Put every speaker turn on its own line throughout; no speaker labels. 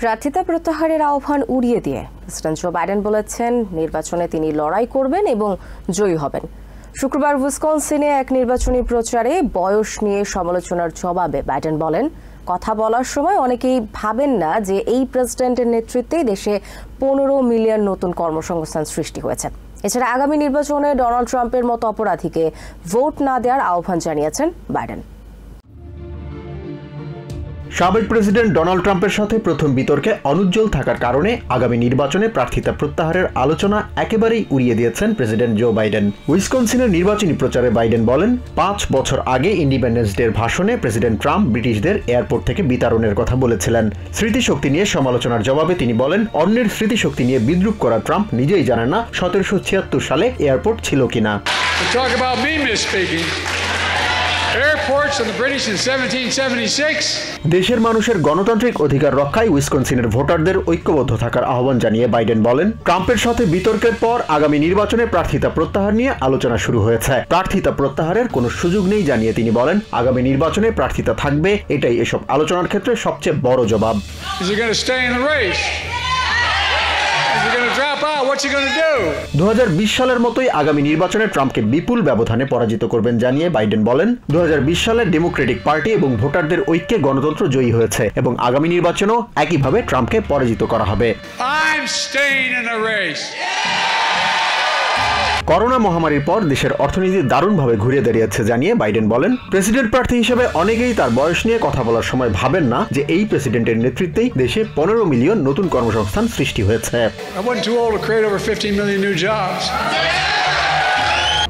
প্রার্থিতা প্রত্যাহারের আহ্বান উড়িয়ে দিয়ে প্রেসিডেন্ট জো বাইডেন বলেছেন নির্বাচনে তিনি লড়াই করবেন এবং জয়ী হবেন। শুক্রবার উইসকনসিনে এক নির্বাচনী প্রচারে বয়স নিয়ে সমালোচনার জবাবে বাইডেন বলেন, কথা বলার সময় অনেকেই ভাবেন না যে এই প্রেসিডেন্টের নেতৃত্বেই দেশে 15 মিলিয়ন নতুন কর্মসংস্থান সৃষ্টি হয়েছে। এছাড়া আগামী নির্বাচনে ডোনাল্ড ট্রাম্পের মতো অপরাধীকে ভোট না দেওয়ার আহ্বান জানিয়েছেন বাইডেন।
সাবেক প্রেসিডেন্ট ডোনাল্ড ট্রাম্পের সাথে প্রথম বিতর্কে অনুজ্জ্বল থাকার কারণে আগামী নির্বাচনে প্রার্থিতা প্রত্যাহারের আলোচনা একেবারেই উড়িয়ে দিয়েছেন প্রেসিডেন্ট জো বাইডেন। উইসকনসিনের নির্বাচনী প্রচারে বাইডেন বলেন, 5 বছর আগে ইন্ডিপেন্ডেন্স ডের ভাষণে প্রেসিডেন্ট ট্রাম্প ব্রিটিশদের এয়ারপোর্ট থেকে বিতাড়নের কথা বলেছিলেন। স্মৃতিশক্তি নিয়ে সমালোচনার জবাবে তিনি বলেন, অন্যের স্মৃতিশক্তি নিয়ে বিদ্রূপ করা ট্রাম্প নিজেই জানেন না 1776 সালে এয়ারপোর্ট ছিল কিনা। দেশের মানুষের গণতান্ত্রিক অধিকার রক্ষায় উইসকনসিনের ভোটারদের ঐক্যবদ্ধ থাকার আহ্বান জানিয়ে বাইডেন বলেন, ট্রাম্পের সাথে বিতর্কের পর আগামী নির্বাচনে প্রার্থিতা প্রত্যাহার নিয়ে আলোচনা শুরু হয়েছে। প্রার্থিতা প্রত্যাহারের কোনো সুযোগ নেই জানিয়ে তিনি বলেন, আগামী নির্বাচনে প্রার্থিতা থাকবে, এটাই এসব আলোচনার ক্ষেত্রে সবচেয়ে বড় জবাব। 2020 সালের মতোই আগামী নির্বাচনে ট্রাম্পকে বিপুল ব্যবধানে পরাজিত করবেন জানিয়ে বাইডেন বলেন, 2020 সালে ডেমোক্রেটিক পার্টি এবং ভোটারদের ঐক্যে গণতন্ত্র জয়ী হয়েছে এবং আগামী নির্বাচনেও একইভাবে ট্রাম্পকে পরাজিত করা হবে। করোনা মহামারীর পর দেশের অর্থনীতি দারুণভাবে ঘুরে দাঁড়িয়েছে জানিয়ে বাইডেন বলেন, প্রেসিডেন্ট প্রার্থী হিসেবে অনেকেই তার বয়স নিয়ে কথা বলার সময় ভাবেন না যে এই প্রেসিডেন্টের নেতৃত্বেই দেশে 15 মিলিয়ন নতুন কর্মসংস্থান সৃষ্টি হয়েছে।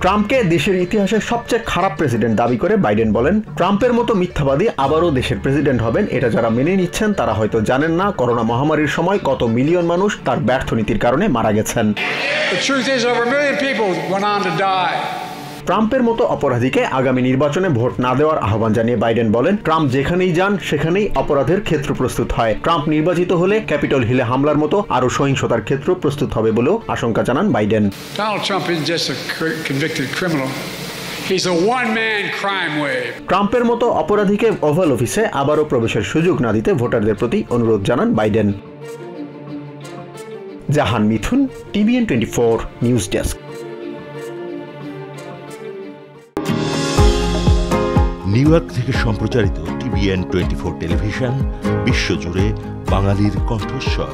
ট্রাম্পকে দেশের ইতিহাসে সবচেয়ে খারাপ প্রেসিডেন্ট দাবি করে বাইডেন বলেন, ট্রাম্পের মতো মিথ্যাবাদী আবারও দেশের প্রেসিডেন্ট হবেন এটা যারা মেনে নিচ্ছেন তারা হয়তো জানেন না করোনা মহামারীর সময় কত মিলিয়ন মানুষ তার ব্যর্থ নীতির কারণে মারা গেছেন। ট্রাম্পের মতো অপরাধীকে আগামী নির্বাচনে ভোট না দেওয়ার আহ্বান জানিয়ে বাইডেন বলেন, ট্রাম্প যেখানেই যান সেখানেই অপরাধের ক্ষেত্র প্রস্তুত হয়। ট্রাম্প নির্বাচিত হলে ক্যাপিটল হিলে হামলার মতো আরও সহিংসতার ক্ষেত্র প্রস্তুত হবে বলেও আশঙ্কা জানান বাইডেন। ট্রাম্পের মতো অপরাধীকে ওভাল অফিসে আবারও প্রবেশের সুযোগ না দিতে ভোটারদের প্রতি অনুরোধ জানান বাইডেন। জাহান মিথুন, TVN 24 news desk.
New York থেকে সম্প্রচারিত TVN 24 টেলিভিশন বিশ্বজুড়ে বাঙালির কণ্ঠস্বর।